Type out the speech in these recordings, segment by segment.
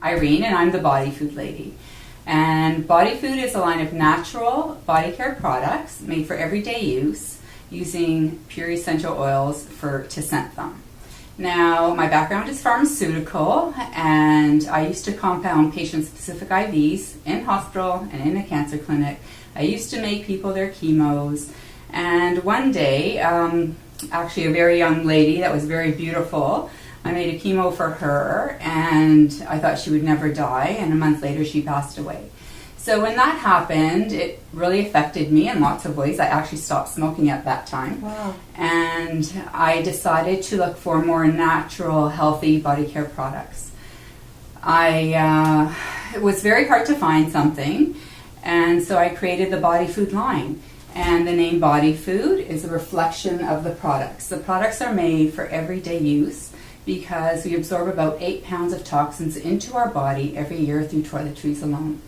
Irene, and I'm the BodyFood lady. And BodyFood is a line of natural body care products made for everyday use using pure essential oils to scent them. Now, my background is pharmaceutical, and I used to compound patient-specific IVs in hospital and in a cancer clinic. I used to make people their chemos, and one day, actually a very young lady that was very beautiful, I made a chemo for her, and I thought she would never die, and a month later she passed away. So when that happened, it really affected me in lots of ways. I actually stopped smoking at that time. Wow. And I decided to look for more natural, healthy body care products. It was very hard to find something, and so I created the BodyFood line. And the name BodyFood is a reflection of the products. The products are made for everyday use because we absorb about 8 pounds of toxins into our body every year through toiletries alone.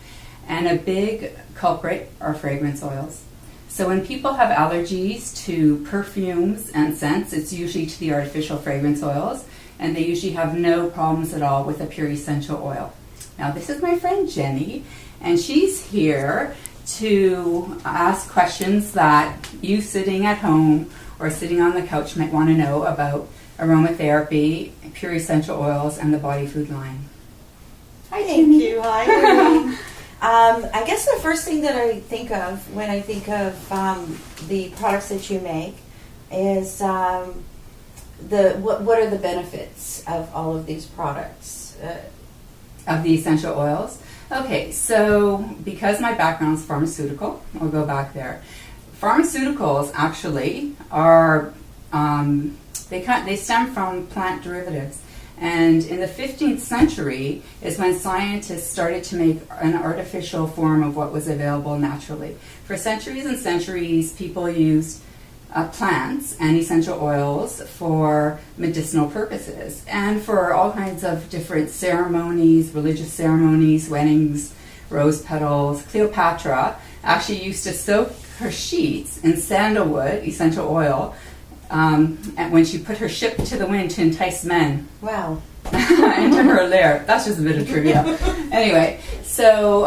And a big culprit are fragrance oils. So when people have allergies to perfumes and scents, it's usually to the artificial fragrance oils, and they usually have no problems at all with a pure essential oil. Now, this is my friend Jenny, and she's here to ask questions that you sitting at home or sitting on the couch might want to know about aromatherapy, pure essential oils, and the BodyFood line. Hi, thank you. Hi, Irene. I guess the first thing that I think of when I think of the products that you make is what are the benefits of all of these products? Of the essential oils? Okay, so because my background is pharmaceutical, I'll go back there. Pharmaceuticals actually are, they stem from plant derivatives. And in the 15th century is when scientists started to make an artificial form of what was available naturally. For centuries and centuries, people used plants and essential oils for medicinal purposes and for all kinds of different ceremonies, religious ceremonies, weddings, rose petals. Cleopatra actually used to soak her sheets in sandalwood, essential oil, and when she put her ship to the wind to entice men. Wow. Into her lair. That's just a bit of trivia. Anyway, so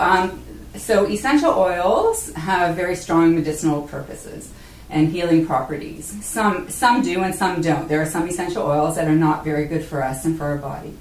essential oils have very strong medicinal purposes and healing properties. Some do and some don't. There are some essential oils that are not very good for us and for our body.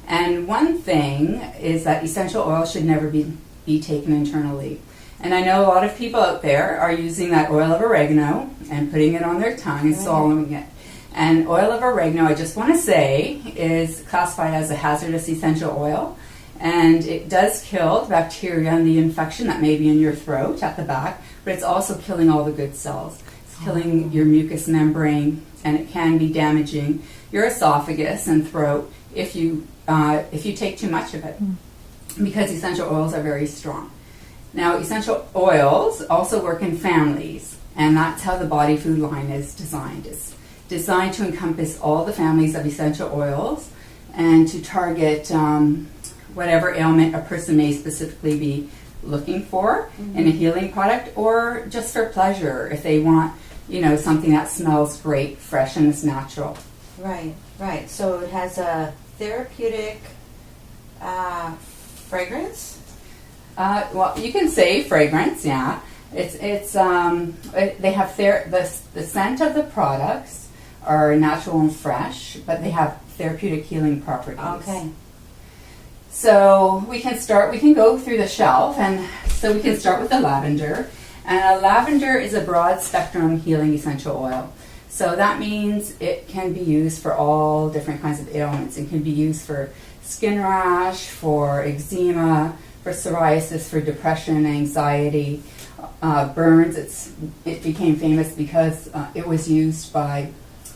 And one thing is that essential oils should never be taken internally. And I know a lot of people out there are using that oil of oregano and putting it on their tongue and swallowing it. And oil of oregano, I just want to say, is classified as a hazardous essential oil. And it does kill the bacteria and the infection that may be in your throat at the back, but it's also killing all the good cells. It's killing your mucous membrane, and it can be damaging your esophagus and throat if you take too much of it, because essential oils are very strong. Now, essential oils also work in families, and that's how the BodyFood line is designed. It's designed to encompass all the families of essential oils and to target whatever ailment a person may specifically be looking for in a healing product, or just for pleasure if they want, something that smells great, fresh, and is natural. Right. So it has a therapeutic fragrance? Well, you can say fragrance, yeah. They have the scent of the products are natural and fresh, but they have therapeutic healing properties. Okay. So we can go through the shelf, and so we can start with the lavender. And lavender is a broad spectrum healing essential oil. So that means it can be used for all different kinds of ailments. It can be used for skin rash, for eczema, for psoriasis, for depression, anxiety, burns. It became famous because it was used by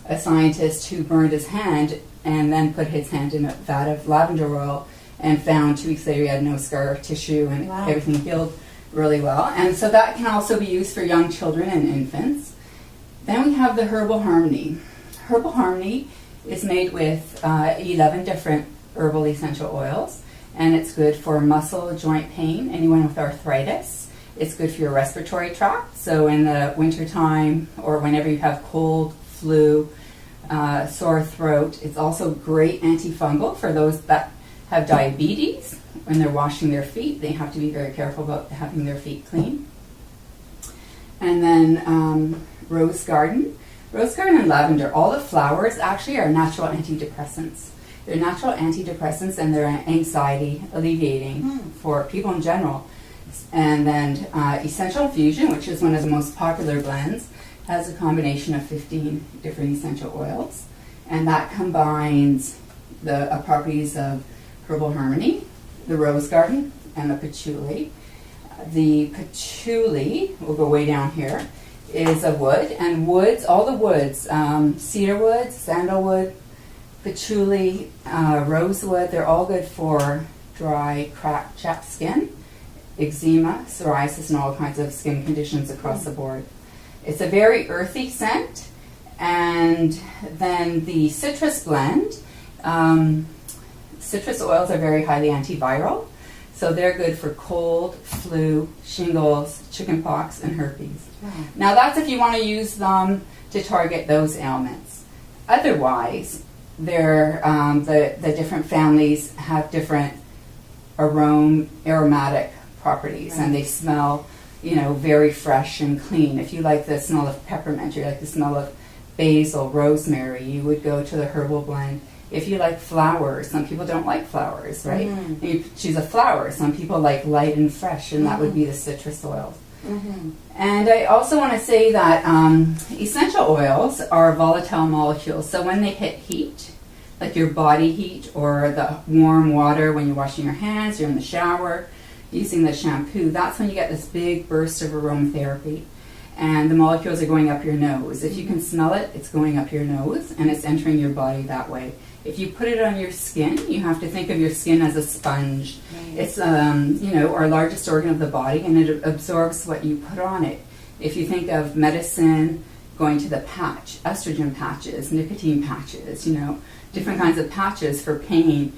a scientist who burned his hand and then put his hand in a vat of lavender oil and found 2 weeks later he had no scar tissue and everything healed really well. And so that can also be used for young children and infants. Then we have the Herbal Harmony. Herbal Harmony is made with 11 different herbal essential oils, and it's good for muscle, joint pain, anyone with arthritis. It's good for your respiratory tract, so in the wintertime or whenever you have cold, flu, sore throat. It's also great antifungal for those that have diabetes, when they're washing their feet, they have to be very careful about having their feet clean. And then rose garden. Rose garden and lavender, all the flowers actually are natural antidepressants. They're natural antidepressants and they're anxiety alleviating for people in general. And then Essential Infusion, which is one of the most popular blends, has a combination of 15 different essential oils. And that combines the properties of herbal harmony, the rose garden, and the patchouli. The patchouli, we'll go way down here, is a wood. And woods, all the woods, cedar wood, sandalwood, patchouli, rosewood, they're all good for dry, cracked, chapped skin, eczema, psoriasis, and all kinds of skin conditions across the board. It's a very earthy scent. And then the citrus blend, citrus oils are very highly antiviral, so they're good for cold, flu, shingles, chickenpox, and herpes. Now that's if you want to use them to target those ailments. Otherwise, they're, the different families have different aromatic properties, and they smell, very fresh and clean. If you like the smell of peppermint, or you like the smell of basil, rosemary, you would go to the herbal blend. If you like flowers, some people don't like flowers, right? And you choose a flower. Some people like light and fresh, and that would be the citrus oils. And I also want to say that essential oils are volatile molecules. So when they hit heat, like your body heat or the warm water when you're washing your hands, you're in the shower, using the shampoo, that's when you get this big burst of aromatherapy. And the molecules are going up your nose. If you can smell it, it's going up your nose, and it's entering your body that way. If you put it on your skin, you have to think of your skin as a sponge. It's, our largest organ of the body, and it absorbs what you put on it. If you think of medicine going to the patch, estrogen patches, nicotine patches, different kinds of patches for pain,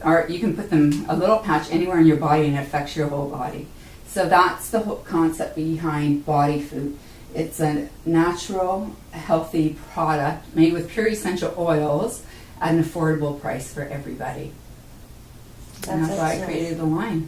or you can put them, a little patch anywhere in your body, and it affects your whole body. So that's the whole concept behind BodyFood. It's a natural, healthy product made with pure essential oils at an affordable price for everybody. And that's why I created the line.